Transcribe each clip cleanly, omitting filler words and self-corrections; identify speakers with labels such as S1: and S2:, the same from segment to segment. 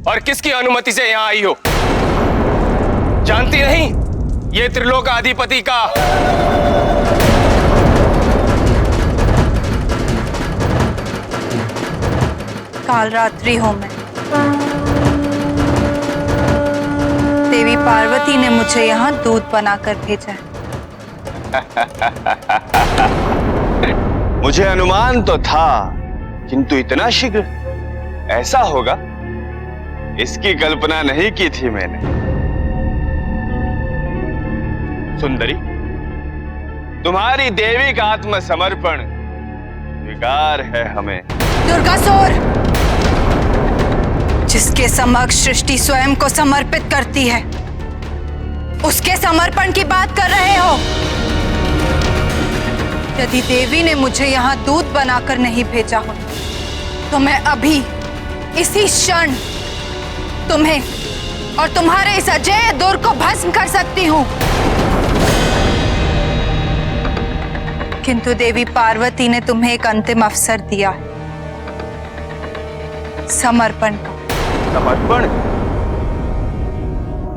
S1: और किसकी अनुमति से यहां आई हो? जानती नहीं ये त्रिलोकाधिपति का
S2: कालरात्रि हूं मैं। देवी पार्वती ने मुझे यहाँ दूध बनाकर भेजा है।
S3: मुझे अनुमान तो था, किंतु इतना शीघ्र ऐसा होगा इसकी कल्पना नहीं की थी मैंने। सुंदरी, तुम्हारी देवी का आत्मसमर्पण स्वीकार है हमें।
S2: दुर्गासुर, जिसके समक्ष सृष्टि स्वयं को समर्पित करती है, उसके समर्पण की बात कर रहे हो? यदि देवी ने मुझे यहाँ दूध बनाकर नहीं भेजा हो तो मैं अभी इसी क्षण तुम्हें और तुम्हारे इस अजेय दूर को भस्म कर सकती हूँ। किंतु देवी पार्वती ने तुम्हें एक अंतिम अवसर दिया है, समर्पण का।
S3: समर्पण?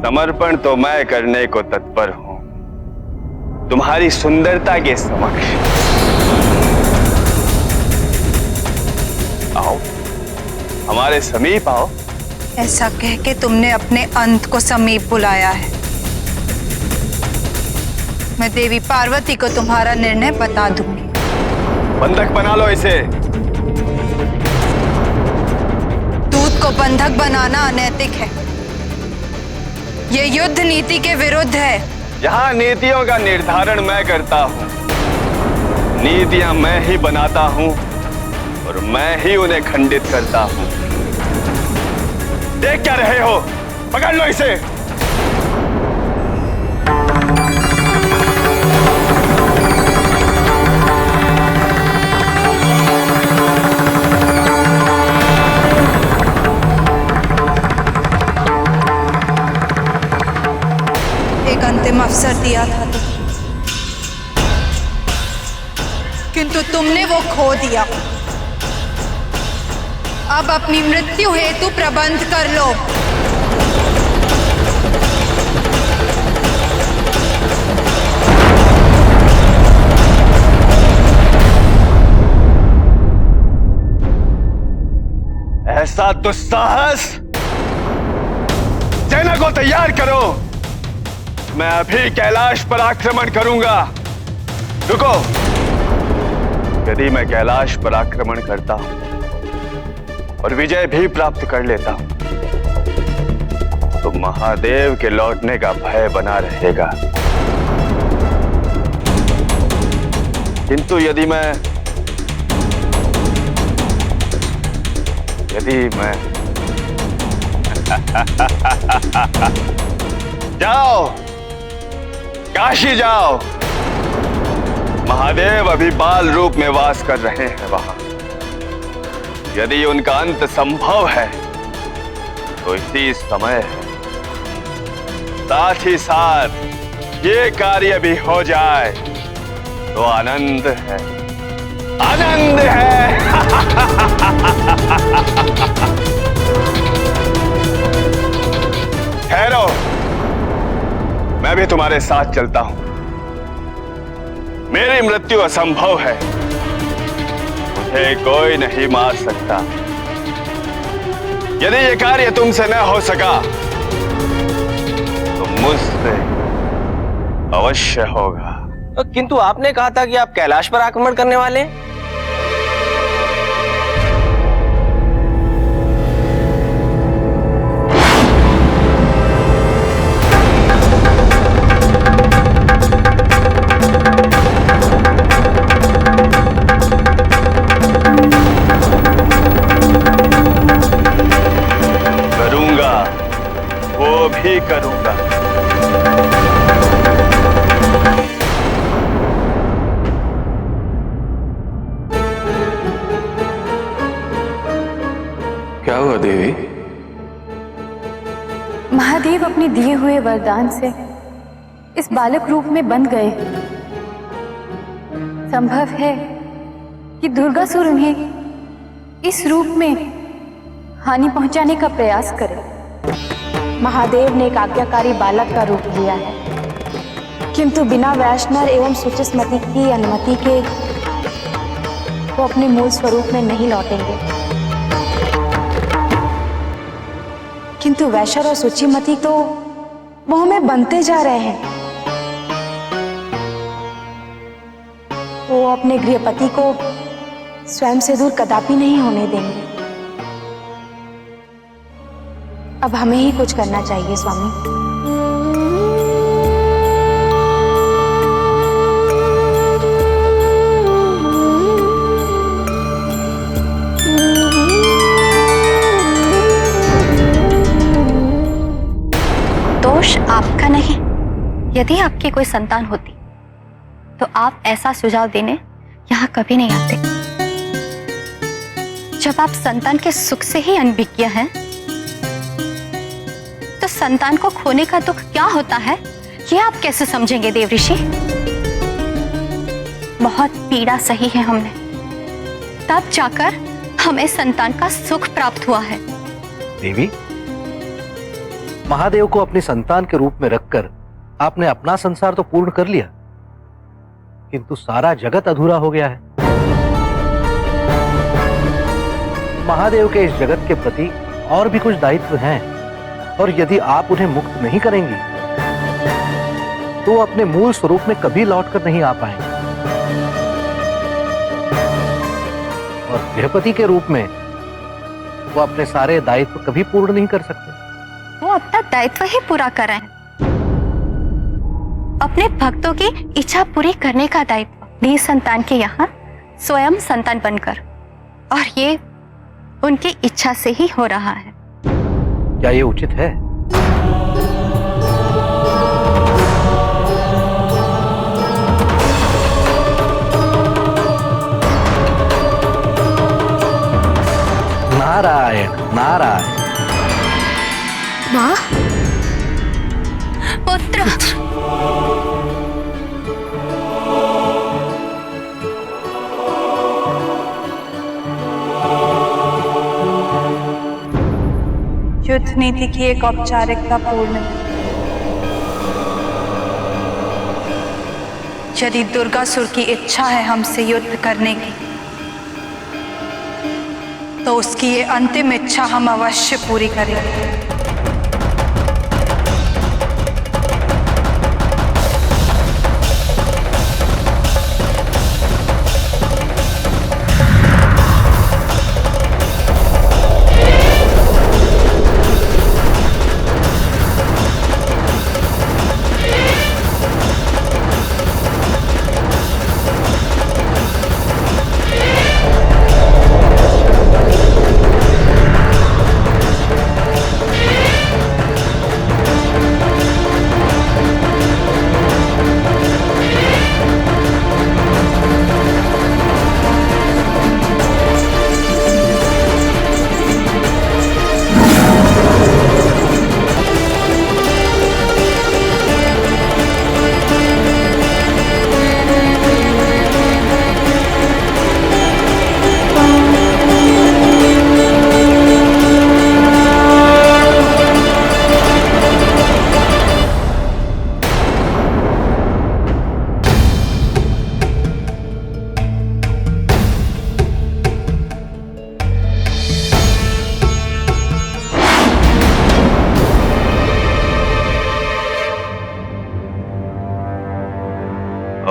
S3: समर्पण तो मैं करने को तत्पर हूं, तुम्हारी सुंदरता के समक्ष। आओ, हमारे समीप आओ।
S2: ऐसा कह के तुमने अपने अंत को समीप बुलाया है। मैं देवी पार्वती को तुम्हारा निर्णय बता दूंगी।
S3: बंधक बना लो इसे।
S2: दूध को बंधक बनाना अनैतिक है। ये युद्ध नीति के विरुद्ध है।
S3: यहाँ नीतियों का निर्धारण मैं करता हूँ, नीतियां मैं ही बनाता हूँ और मैं ही उन्हें खंडित करता हूँ। देख क्या रहे हो? पकड़ लो इसे।
S2: एक अंतिम अवसर दिया था किंतु तुमने वो खो दिया। अब अपनी मृत्यु हेतु प्रबंध कर लो।
S3: ऐसा दुस्साहस! सेना को तैयार करो, मैं अभी कैलाश पर आक्रमण करूंगा। रुको, यदि मैं कैलाश पर आक्रमण करता हूं और विजय भी प्राप्त कर लेता हूं तो महादेव के लौटने का भय बना रहेगा। किंतु यदि मैं जाओ, काशी जाओ, महादेव अभी बाल रूप में वास कर रहे हैं वहां। यदि उनका अंत संभव है तो इसी समय है, साथ ही साथ ये कार्य भी हो जाए तो आनंद है, आनंद है। ठहरो, मैं भी तुम्हारे साथ चलता हूं। मेरी मृत्यु असंभव है, मुझे कोई नहीं मार सकता। यदि ये कार्य तुमसे न हो सका तो मुझसे अवश्य होगा।
S4: किंतु आपने कहा था कि आप कैलाश पर आक्रमण करने वाले हैं।
S3: भी करूंगा।
S5: क्या हुआ देवी?
S6: महादेव अपने दिए हुए वरदान से इस बालक रूप में बंध गए। संभव है कि दुर्गासुर उन्हें इस रूप में हानि पहुंचाने का प्रयास करे। महादेव ने एक आज्ञाकारी बालक का रूप लिया है, किंतु बिना वैष्णव एवं सुचिस्मती की अनुमति के वो अपने मूल स्वरूप में नहीं लौटेंगे। किंतु वैश्वर और सुचिमती तो मोह में बनते जा रहे हैं। वो अपने गृहपति को स्वयं से दूर कदापि नहीं होने देंगे। अब हमें ही कुछ करना चाहिए स्वामी।
S5: दोष आपका नहीं। यदि आपकी कोई संतान होती तो आप ऐसा सुझाव देने यहाँ कभी नहीं आते। जब आप संतान के सुख से ही अनभिज्ञ हैं, तो संतान को खोने का दुख क्या होता है ये आप कैसे समझेंगे देव ऋषि? बहुत पीड़ा सही है हमने, तब जाकर हमें संतान का सुख प्राप्त हुआ है।
S7: देवी, महादेव को अपनी संतान के रूप में रखकर आपने अपना संसार तो पूर्ण कर लिया, किंतु सारा जगत अधूरा हो गया है। महादेव के इस जगत के प्रति और भी कुछ दायित्व हैं, और यदि आप उन्हें मुक्त नहीं करेंगी तो अपने मूल स्वरूप में कभी लौटकर नहीं आ पाएंगे, और गृहपति के रूप में वो अपने सारे दायित्व कभी पूर्ण नहीं कर सकते।
S5: वो अपना दायित्व ही पूरा कर रहे हैं, अपने भक्तों की इच्छा पूरी करने का दायित्व निसंतान के यहाँ स्वयं संतान बनकर, और ये उनकी इच्छा से ही हो रहा है।
S7: क्या ये उचित है? नारायण नारायण।
S5: माँ, पुत्र,
S2: युद्ध नीति की एक औपचारिकता पूर्ण है। यदि दुर्गासुर की इच्छा है हमसे युद्ध करने की, तो उसकी ये अंतिम इच्छा हम अवश्य पूरी करेंगे।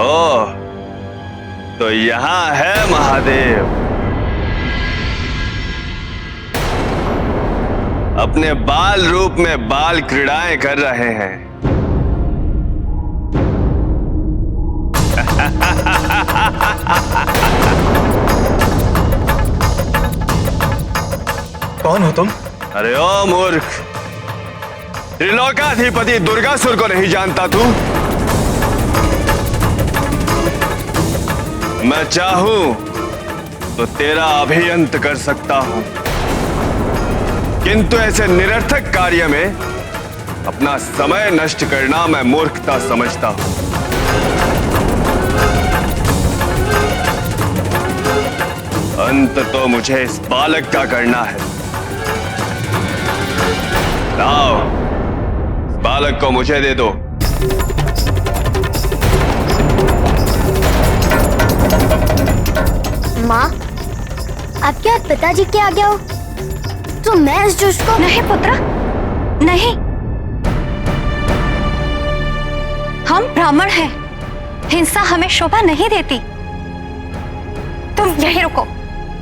S3: ओह, तो यहां है महादेव। अपने बाल रूप में बाल क्रीड़ाएं कर रहे हैं।
S8: कौन हो तुम?
S3: अरे ओ मूर्ख, त्रिलोकाधिपति दुर्गासुर को नहीं जानता तू? मैं चाहूं तो तेरा अभियंत कर सकता हूं, किंतु ऐसे निरर्थक कार्य में अपना समय नष्ट करना मैं मूर्खता समझता हूं। अंत तो मुझे इस बालक का करना है, लाओ, बालक को मुझे दे दो।
S8: माँ, आपके हाथ पिताजी के आ गया हो तो मैं इस दुष्ट को
S5: नहीं पुत्र, नहीं। हम ब्राह्मण हैं, हिंसा हमें शोभा नहीं देती। तुम यहीं रुको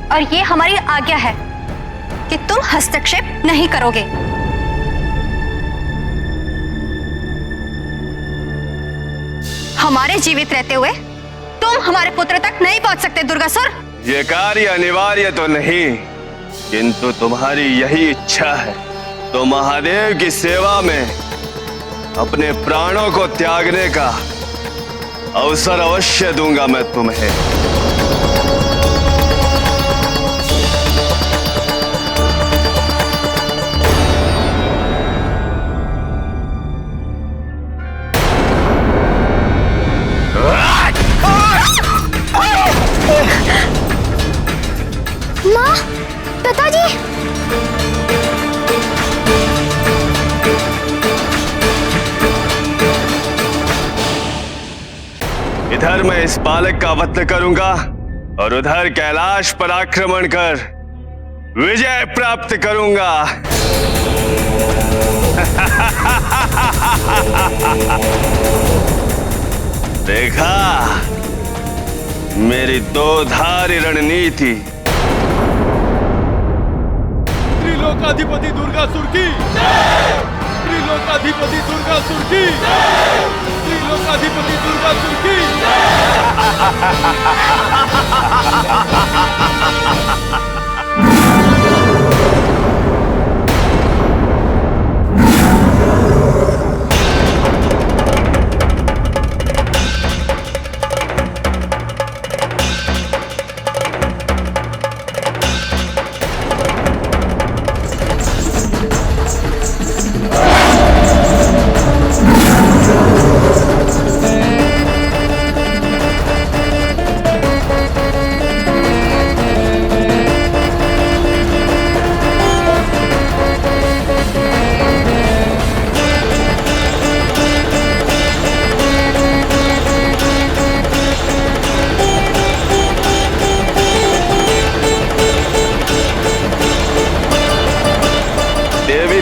S5: और ये हमारी आज्ञा है कि तुम हस्तक्षेप नहीं करोगे। हमारे जीवित रहते हुए तुम हमारे पुत्र तक नहीं पहुंच सकते दुर्गासुर।
S3: ये कार्य अनिवार्य तो नहीं, किंतु तुम्हारी यही इच्छा है तो महादेव की सेवा में अपने प्राणों को त्यागने का अवसर अवश्य दूंगा मैं तुम्हें।
S8: माँ, पिताजी।
S3: इधर मैं इस बालक का वध करूंगा और उधर कैलाश पर आक्रमण कर विजय प्राप्त करूंगा। देखा मेरी दो धारी रणनीति।
S1: त्रिलोकाधिपति दुर्गासुर की जय! त्रिलोकाधिपति दुर्गासुर की जय! त्रिलोकाधिपति दुर्गासुर की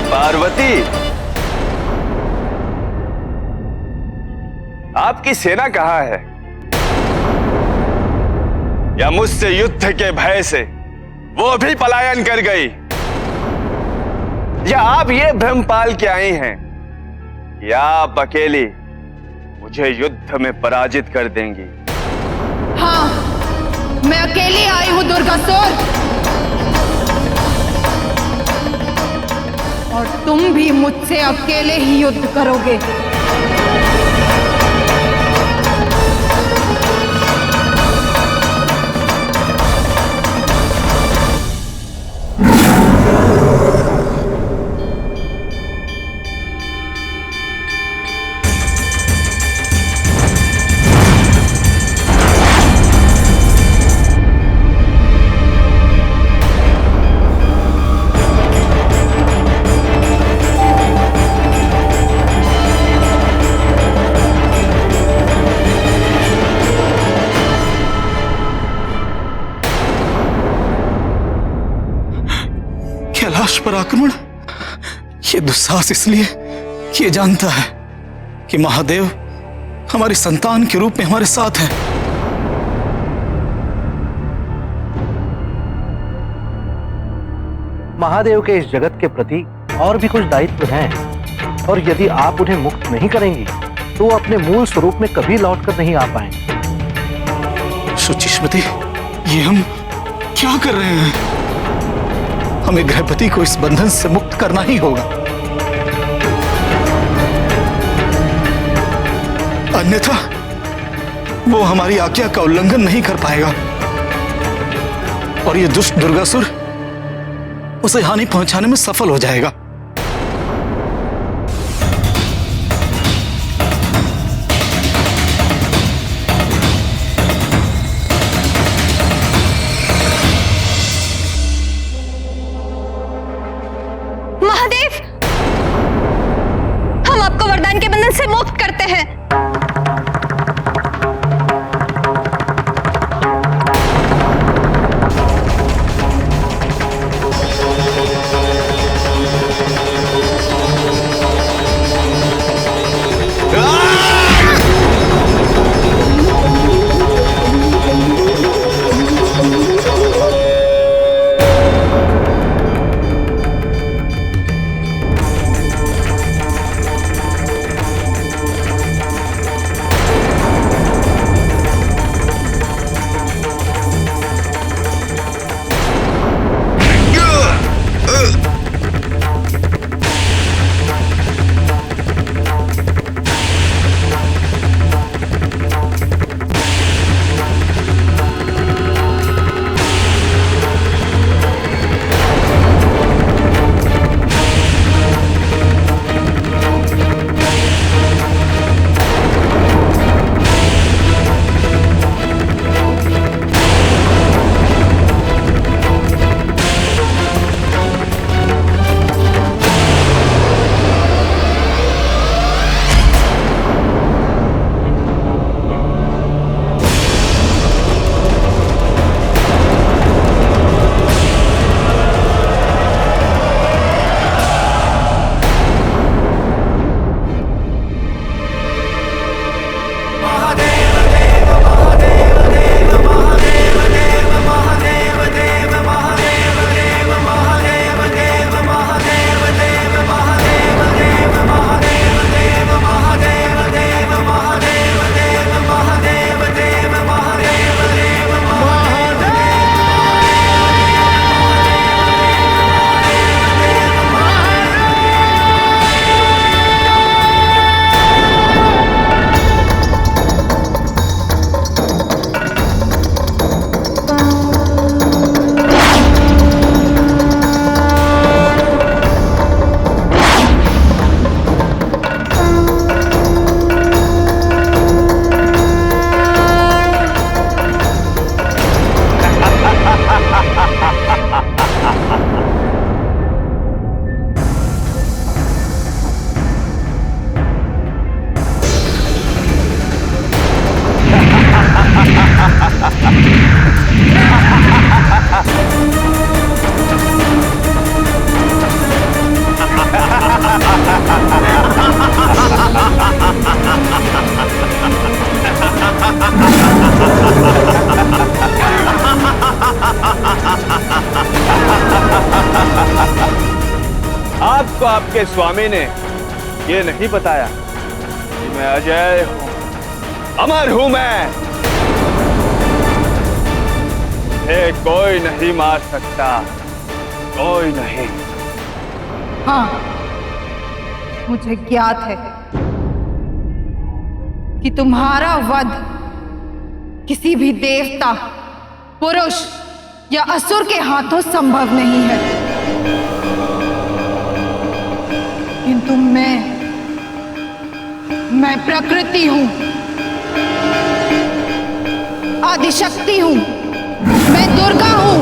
S3: पार्वती, आपकी सेना कहां है? या मुझसे युद्ध के भय से वो भी पलायन कर गई? या आप ये भ्रम पाल के आई हैं कि आप अकेली मुझे युद्ध में पराजित कर देंगी?
S2: हाँ, मैं अकेली आई हूं दुर्गासुर, और तुम भी मुझसे अकेले ही युद्ध करोगे।
S9: कैलाश पर आक्रमण, ये दुस्साहस इसलिए कि ये जानता है कि महादेव हमारी संतान के रूप में हमारे साथ है।
S7: महादेव के इस जगत के प्रति और भी कुछ दायित्व हैं, और यदि आप उन्हें मुक्त नहीं करेंगी तो वो अपने मूल स्वरूप में कभी लौटकर नहीं आ पाएंगे।
S9: शुचिस्मति, ये हम क्या कर रहे हैं? हमें गृहपति को इस बंधन से मुक्त करना ही होगा, अन्यथा वो हमारी आज्ञा का उल्लंघन नहीं कर पाएगा और ये दुष्ट दुर्गासुर उसे हानि पहुंचाने में सफल हो जाएगा।
S5: महादेव,
S3: आपको आपके स्वामी ने ये नहीं बताया कि मैं अजय हूं, अमर हूं मैं। मुझे कोई नहीं मार सकता, कोई नहीं।
S2: हाँ, मुझे ज्ञात है कि तुम्हारा वध किसी भी देवता, पुरुष या असुर के हाथों संभव नहीं है, किंतु मैं प्रकृति हूं, आदिशक्ति हूं, मैं दुर्गा हूं।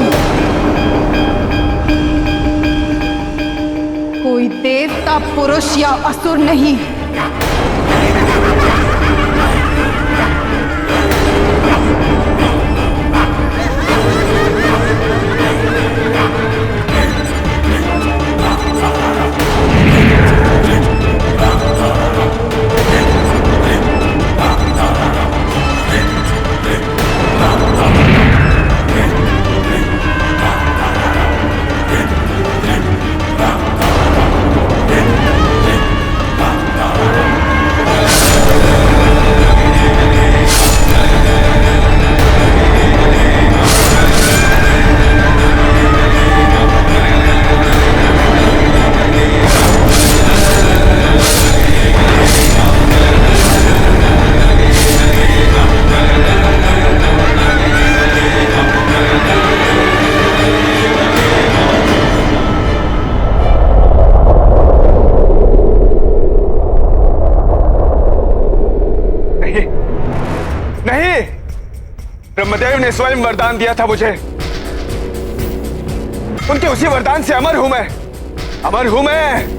S2: कोई देवता, पुरुष या असुर नहीं।
S3: ब्रह्मदेव ने स्वयं वरदान दिया था मुझे, उनके उसी वरदान से अमर हूं मैं, अमर हूं मैं।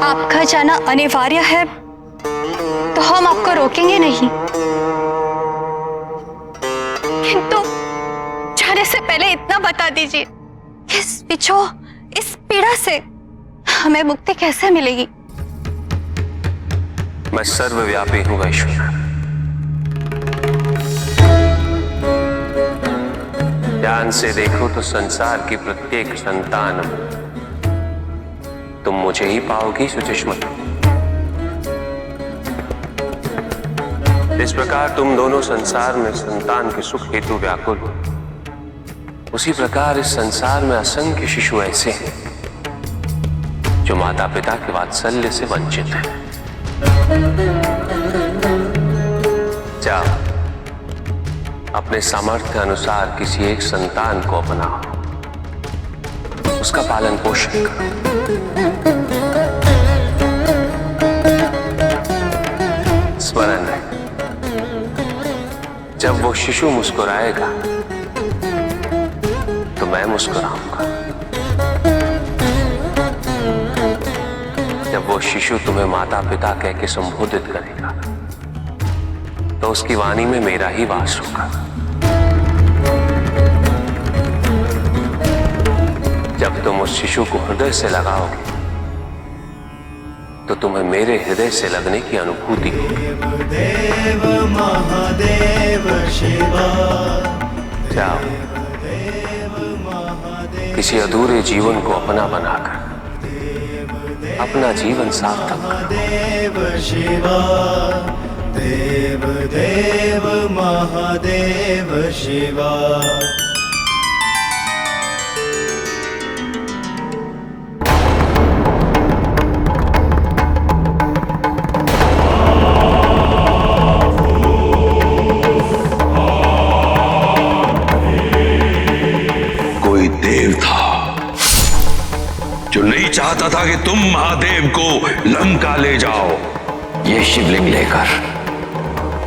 S5: आपका जाना अनिवार्य है तो हम आपको रोकेंगे नहीं, किंतु जाने से पहले इतना बता दीजिए, इस विछोह, इस पीड़ा से हमें मुक्ति कैसे मिलेगी?
S10: मैं सर्वव्यापी हूं वैश्विक। ध्यान से देखो तो संसार की प्रत्येक संतान तुम मुझे ही पाओगी सुचेष्मती। इस प्रकार तुम दोनों संसार में संतान के सुख हेतु व्याकुल हो, उसी प्रकार इस संसार में असंख्य शिशु ऐसे हैं जो माता पिता के वात्सल्य से वंचित हैं। जाओ, अपने सामर्थ्य अनुसार किसी एक संतान को अपनाओ, उसका पालन पोषण करो। स्मरण है, जब वो शिशु मुस्कुराएगा तो मैं मुस्कुराऊंगा। जब वो शिशु तुम्हें माता पिता कह के संबोधित करेगा तो उसकी वाणी में मेरा ही वास होगा। जब तुम उस शिशु को हृदय से लगाओगे तो तुम्हें मेरे हृदय से लगने की अनुभूति होगी।
S11: देव महादेव शिवा,
S10: जाओ, किसी अधूरे जीवन को अपना बनाकर अपना जीवन सार्थक करो।
S11: देव शिवा, देव देव महादेव शिवा।
S12: कोई देव था जो नहीं चाहता था कि तुम महादेव को लंका ले जाओ।
S13: ये शिवलिंग लेकर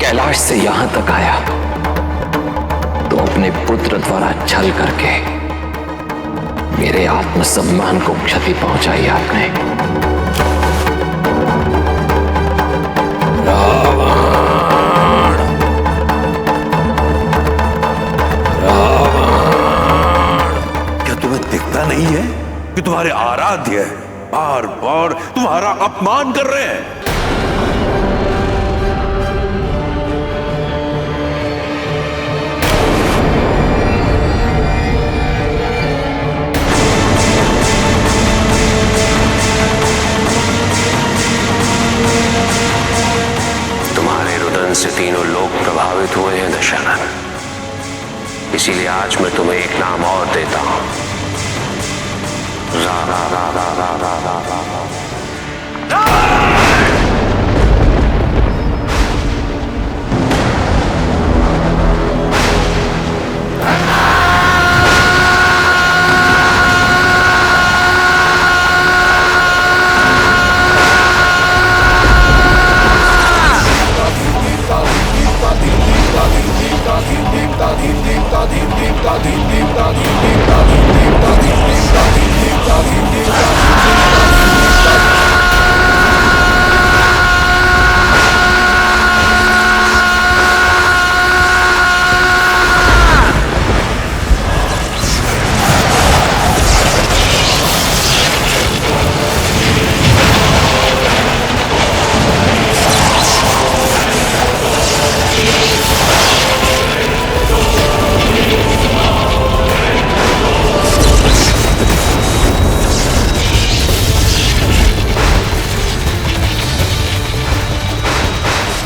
S13: कैलाश से यहां तक आया तो अपने पुत्र द्वारा छल करके मेरे आत्मसम्मान को क्षति पहुंचाई आपने।
S12: क्या तुम्हें दिखता नहीं है कि तुम्हारे आराध्य बार बार तुम्हारा अपमान कर रहे हैं?
S10: तुम्हारे रुदन से तीनों लोग प्रभावित हुए हैं दशरथ, इसीलिए आज मैं तुम्हें एक नाम और देता हूं। रा रा रा रा रा रा रा रा रा।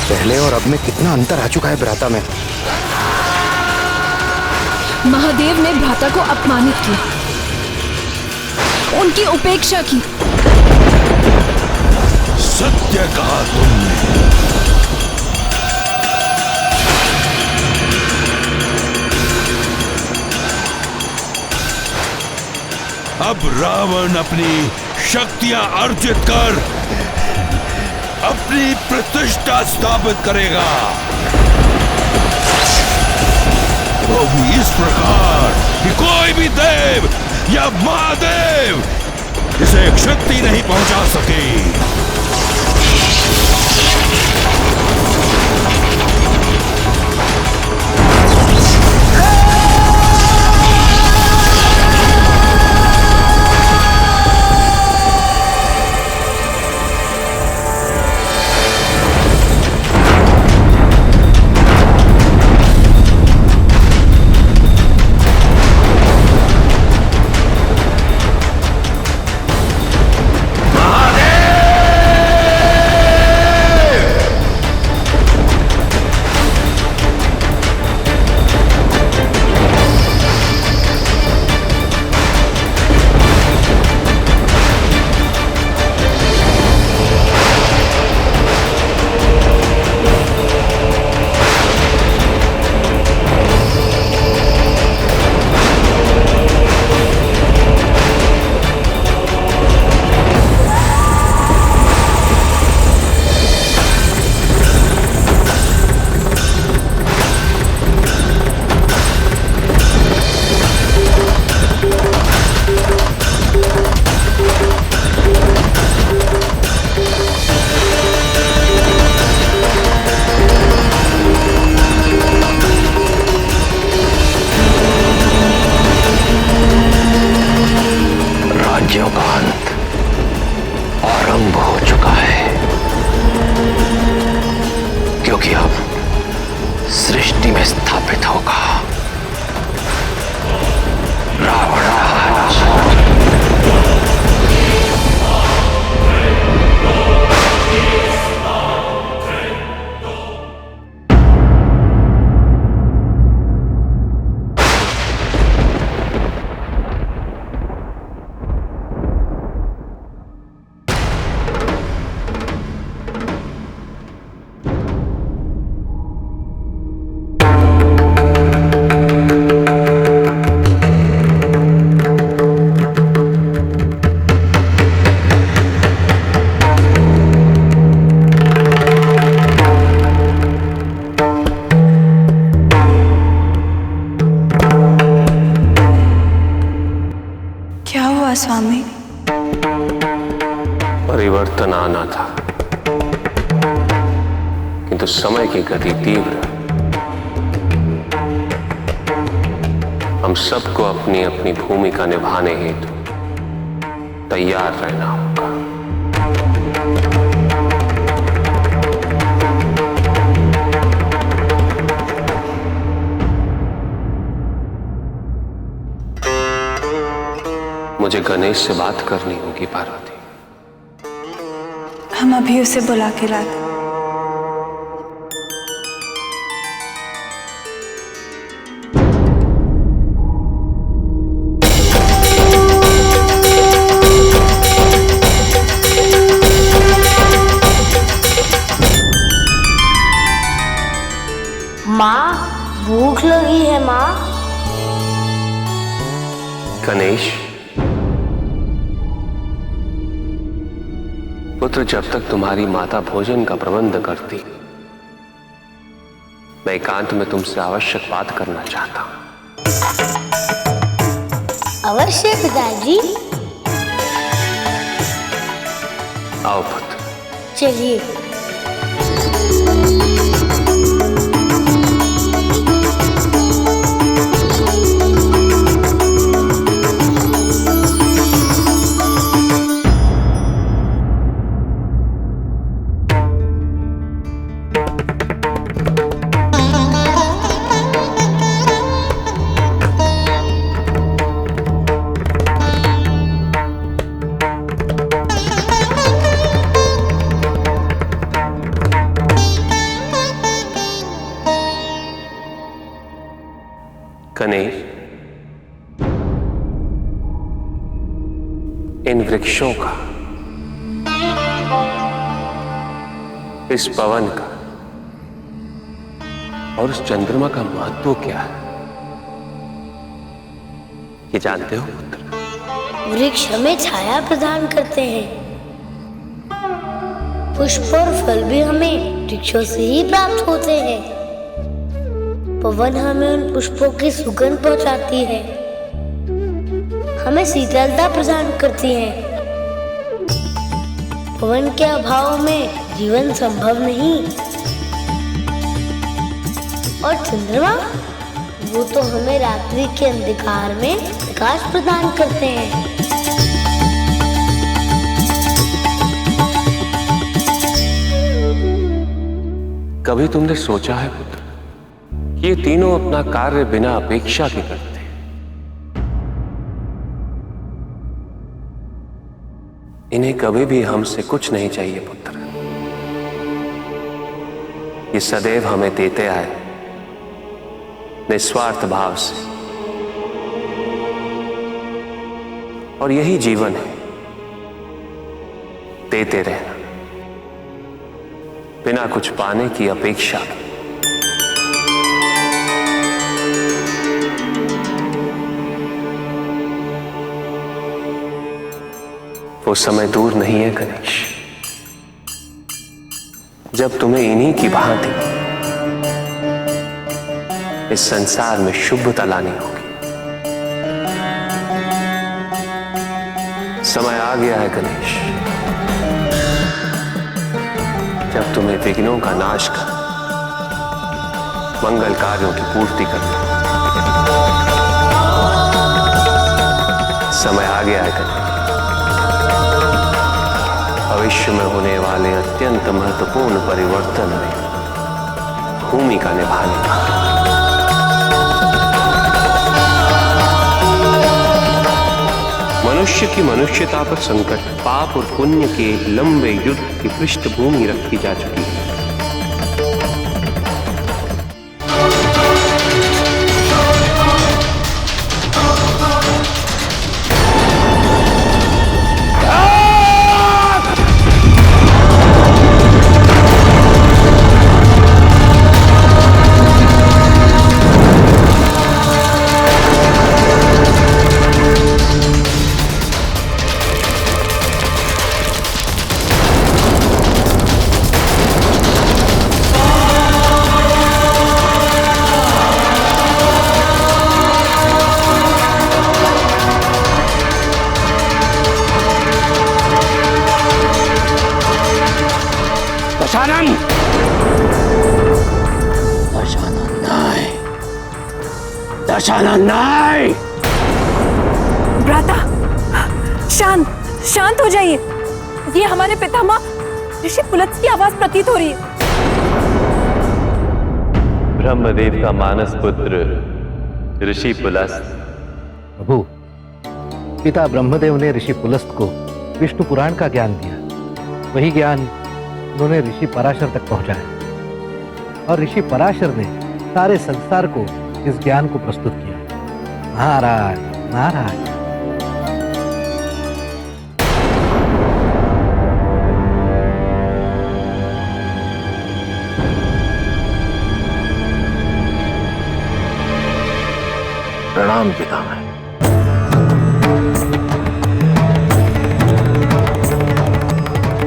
S13: पहले और अब में कितना अंतर आ चुका है भ्राता में।
S6: महादेव ने भ्राता को अपमानित किया, उनकी उपेक्षा की।
S12: सत्य कहा तुमने। अब रावण अपनी शक्तियां अर्जित कर अपनी प्रतिष्ठा स्थापित करेगा। वो भी इस प्रकार कि कोई भी देव या महादेव इसे क्षति नहीं पहुंचा सके। महादेव
S10: परिवर्तन आना था, किंतु समय की गति तीव्र। हम सबको अपनी अपनी भूमिका निभाने हेतु तैयार रहना होगा। मुझे गणेश से बात करनी होगी पार्वती।
S2: हम अभी उसे बुला के लाते।
S8: माँ, भूख लगी है माँ।
S10: गणेश, पुत्र, जब तक तुम्हारी माता भोजन का प्रबंध करती, मैं एकांत में तुमसे आवश्यक बात करना चाहता हूं।
S8: अवश्य पिताजी।
S10: आओ पुत्र।
S8: चलिए।
S10: गणेश, इन वृक्षों का, इस पवन का और उस चंद्रमा का महत्व क्या है, ये जानते हो पुत्र?
S8: वृक्ष हमें छाया प्रदान करते हैं। पुष्प और फल भी हमें वृक्षों से ही प्राप्त होते हैं। पवन हमें उन पुष्पों की सुगंध पहुंचाती है, हमें शीतलता प्रदान करती है। पवन के अभाव में जीवन संभव नहीं। और चंद्रमा, वो तो हमें रात्रि के अंधकार में प्रकाश प्रदान करते हैं।
S10: कभी तुमने सोचा है पुत्र, ये तीनों अपना कार्य बिना अपेक्षा के करते हैं? इन्हें कभी भी हमसे कुछ नहीं चाहिए पुत्र। ये सदैव हमें देते आए, निस्वार्थ भाव से। और यही जीवन है, देते रहना बिना कुछ पाने की अपेक्षा के। वो समय दूर नहीं है गणेश, जब तुम्हें इन्हीं की भांति इस संसार में शुभता लानी होगी। समय आ गया है गणेश, जब तुम्हें विघ्नों का नाश कर मंगल कार्यों की पूर्ति करना। समय आ गया है गणेश, भविष्य में होने वाले अत्यंत महत्वपूर्ण परिवर्तन में भूमिका निभाने का। मनुष्य की मनुष्यता पर संकट, पाप और पुण्य के लंबे युद्ध की पृष्ठभूमि रखी जा चुकी है।
S14: दशानन!
S13: दशानन नहीं, दशानन नहीं।
S6: भ्राता, शांत शांत हो जाइए। ये हमारे पितामह ऋषि पुलत्स्य की आवाज प्रतीत हो रही है।
S10: ब्रह्मदेव का मानस पुत्र ऋषि पुलस्त।
S7: प्रभु, पिता ब्रह्मदेव ने ऋषि पुलस्त को विष्णु पुराण का ज्ञान दिया। वही ज्ञान उन्होंने ऋषि पराशर तक पहुंचाया और ऋषि पराशर ने सारे संसार को इस ज्ञान को प्रस्तुत किया। महाराज महाराज।
S13: प्रणाम पितामह।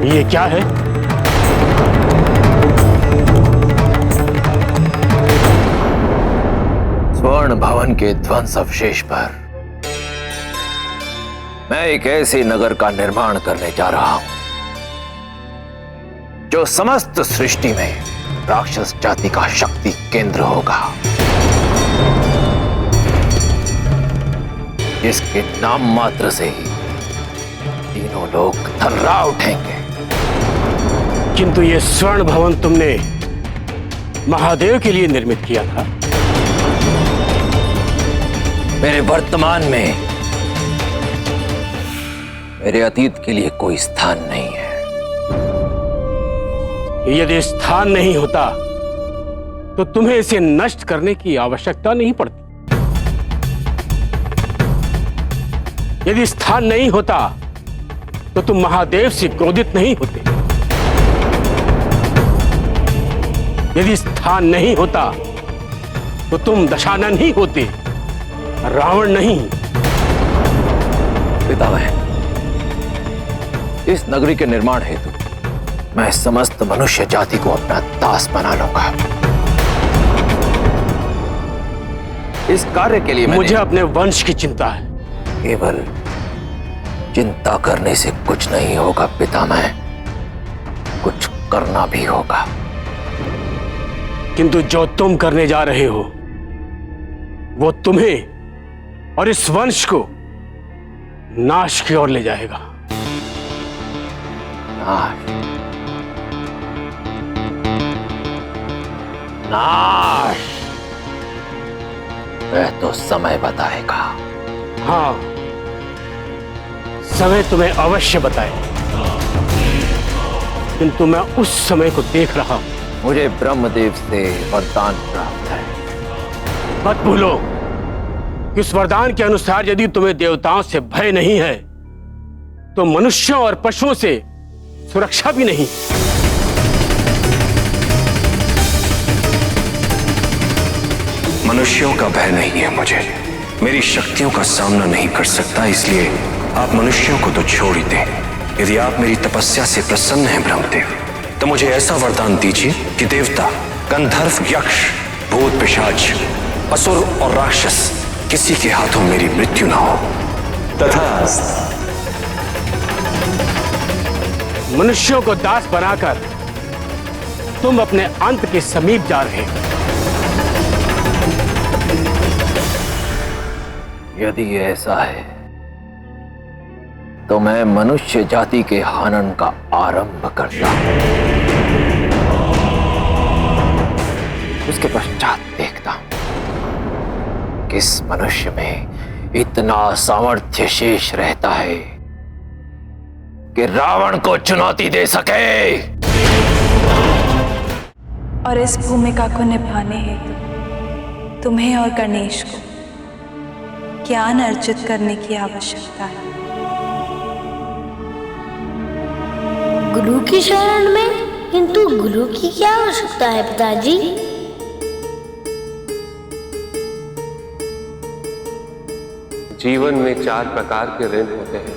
S14: ये क्या है?
S13: स्वर्ण भवन के ध्वंस अवशेष पर मैं एक ऐसे नगर का निर्माण करने जा रहा हूं जो समस्त सृष्टि में राक्षस जाति का शक्ति केंद्र होगा, जिसके नाम मात्र से ही तीनों लोग थर्रा उठेंगे।
S14: किंतु ये स्वर्ण भवन तुमने महादेव के लिए निर्मित किया था।
S13: मेरे वर्तमान में मेरे अतीत के लिए कोई स्थान नहीं है।
S14: यदि स्थान नहीं होता तो तुम्हें इसे नष्ट करने की आवश्यकता नहीं पड़ती। यदि स्थान नहीं होता तो तुम महादेव से क्रोधित नहीं होते। यदि स्थान नहीं होता तो तुम दशानन ही होते, रावण नहीं।
S13: पितामह, इस नगरी के निर्माण हेतु मैं समस्त मनुष्य जाति को अपना दास बना लूंगा। इस कार्य के लिए
S14: मुझे अपने वंश की चिंता है।
S13: केवल चिंता करने से कुछ नहीं होगा पितामह, कुछ करना भी होगा।
S14: किंतु जो तुम करने जा रहे हो वो तुम्हें और इस वंश को नाश की ओर ले जाएगा।
S13: नाश, नाश, वह तो समय बताएगा।
S14: हाँ, समय तुम्हें अवश्य बताएगा, किंतु मैं उस समय को देख रहा हूं।
S13: मुझे ब्रह्मदेव से वरदान प्राप्त है।
S14: मत भूलो कि उस वरदान के अनुसार यदि तुम्हें देवताओं से भय नहीं है तो मनुष्यों और पशुओं से सुरक्षा भी नहीं।
S10: मनुष्यों का भय नहीं है मुझे, मेरी शक्तियों का सामना नहीं कर सकता, इसलिए आप मनुष्यों को तो छोड़ ही दें। यदि आप मेरी तपस्या से प्रसन्न हैं ब्रह्मदेव, तो मुझे ऐसा वरदान दीजिए कि देवता, गंधर्व, यक्ष, भूत, पिशाच, असुर और राक्षस किसी के हाथों मेरी मृत्यु ना हो। तथास्तु।
S14: मनुष्यों को दास बनाकर तुम अपने अंत के समीप जा रहे हो।
S13: यदि ऐसा है तो मैं मनुष्य जाति के हनन का आरंभ करता हूं। उसके पश्चात देखता हूं किस मनुष्य में इतना सामर्थ्य शेष रहता है कि रावण को चुनौती दे सके।
S6: और इस भूमिका को निभाने हेतु तुम्हें और गणेश को ज्ञान अर्जित करने की आवश्यकता है।
S8: गुरु की शरण में? किंतु गुरु की क्या आवश्यकता है पिताजी?
S10: जीवन में 4 प्रकार के ऋण होते हैं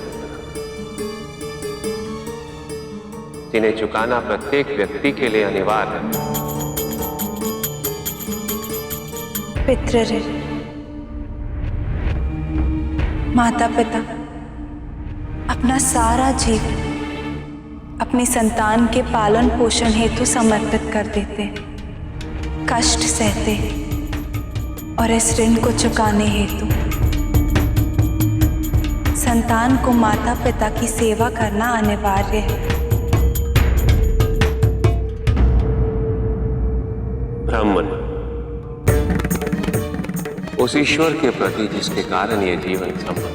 S10: जिन्हें चुकाना प्रत्येक व्यक्ति के लिए अनिवार्य है।
S6: पितृ ऋण, माता पिता अपना सारा जीवन अपनी संतान के पालन पोषण हेतु समर्पित कर देते, कष्ट सहते और इस ऋण को चुकाने हेतु संतान को माता पिता की सेवा करना अनिवार्य है।
S10: ब्राह्मण, उस ईश्वर के प्रति जिसके कारण ये जीवन संभव हुआ,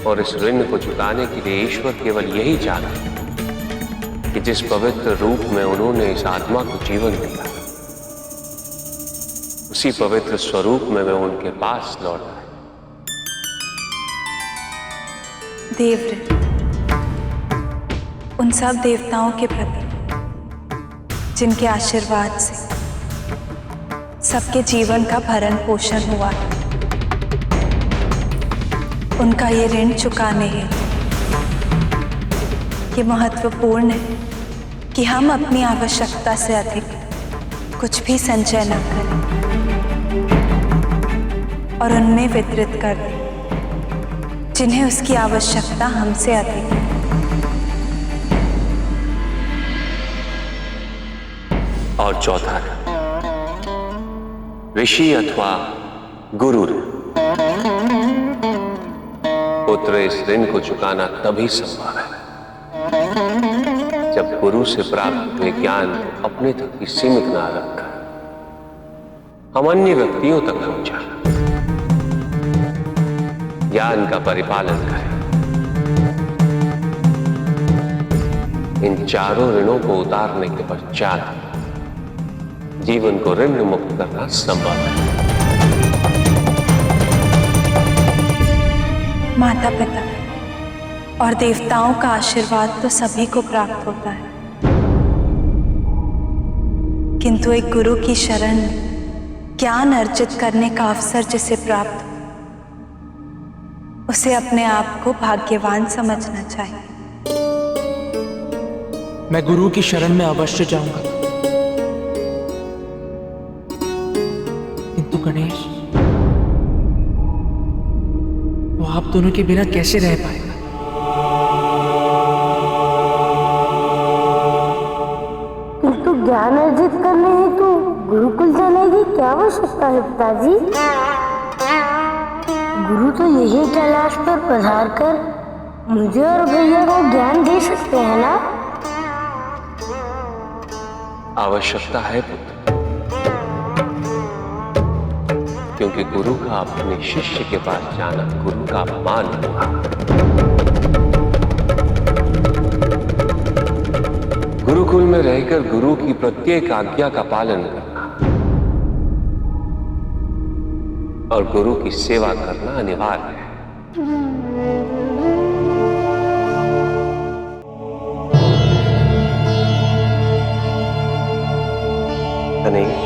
S10: और इस ऋण को चुकाने के लिए ईश्वर केवल यही चाहा कि जिस पवित्र रूप में उन्होंने इस आत्मा को जीवन दिया, उसी पवित्र स्वरूप में मैं उनके पास लौट आया।
S6: देवव्रत, उन सब देवताओं के प्रति जिनके आशीर्वाद से सबके जीवन का भरण पोषण हुआ, उनका ये ऋण चुकाने है। ये महत्वपूर्ण है कि हम अपनी आवश्यकता से अधिक कुछ भी संचय न करें और उनमें वितरित कर दें जिन्हें उसकी आवश्यकता हमसे अधिक है।
S10: और चौथा, ऋषि अथवा गुरु पुत्र इस ऋण को चुकाना तभी संभव है जब गुरु से प्राप्त हुए ज्ञान को अपने तक ही सीमित ना रखकर हम अन्य व्यक्तियों तक पहुंचा ज्ञान का परिपालन करें। इन चारों ऋणों को उतारने के पश्चात जीवन को ऋण मुक्त करना संभव है।
S6: माता पिता और देवताओं का आशीर्वाद तो सभी को प्राप्त होता है, किंतु एक गुरु की शरण में ज्ञान अर्जित करने का अवसर जिसे प्राप्त हो, उसे अपने आप को भाग्यवान समझना चाहिए।
S15: मैं गुरु की शरण में अवश्य जाऊंगा, किंतु गणेश, वो आप दोनों के बिना कैसे रह पाएगा?
S8: किंतु ज्ञान अर्जित करने हेतु गुरुकुल जाने की क्या आवश्यकता है पिताजी? गुरु तो यही कैलाश पर पधार कर मुझे और भैया को ज्ञान दे सकते हैं ना?
S10: आवश्यकता है पुत्र, क्योंकि गुरु का अपने शिष्य के पास जाना गुरु का अपमान हुआ। गुरुकुल में रहकर गुरु की प्रत्येक आज्ञा का पालन करना और गुरु की सेवा करना अनिवार्य है। गणेश,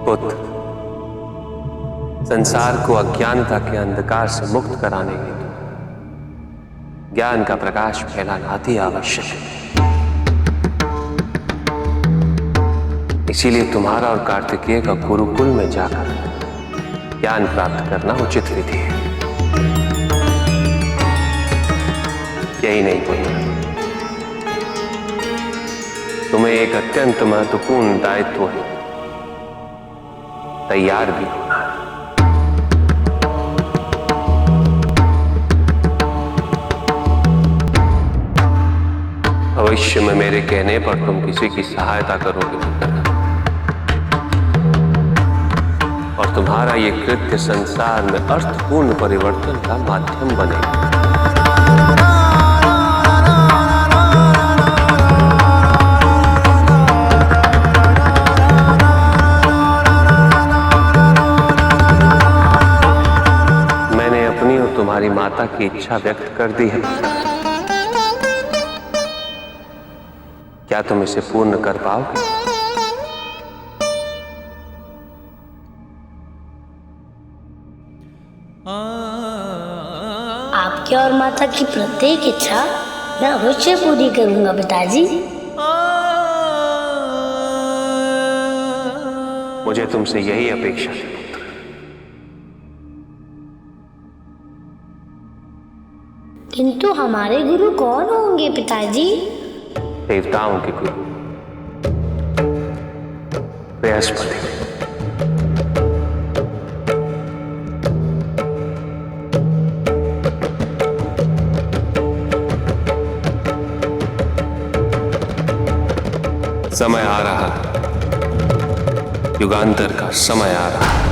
S10: पुत्र, संसार को अज्ञानता के अंधकार से मुक्त कराने हेतु ज्ञान का प्रकाश फैलाना अति आवश्यक है। इसीलिए तुम्हारा और कार्तिकेय का गुरुकुल में जाकर ज्ञान प्राप्त करना उचित विधि है। यही नहीं पुत्र, तुम्हें एक अत्यंत महत्वपूर्ण दायित्व है, तैयार भी होना है। भविष्य में मेरे कहने पर तुम किसी की सहायता करोगे और तुम्हारा ये कृत्य संसार में अर्थपूर्ण परिवर्तन का माध्यम बनेगा। मैंने अपनी और तुम्हारी माता की इच्छा व्यक्त कर दी है। क्या तुम इसे पूर्ण कर पाओगे?
S8: आपकी और माता की प्रत्येक इच्छा मैं अवश्य पूरी करूंगा पिताजी।
S10: मुझे तुमसे यही अपेक्षा है पुत्र।
S8: किंतु हमारे गुरु कौन होंगे पिताजी?
S10: देवताओं के गुरु बृहस्पति। समय आ रहा है, युगांतर का समय आ रहा है।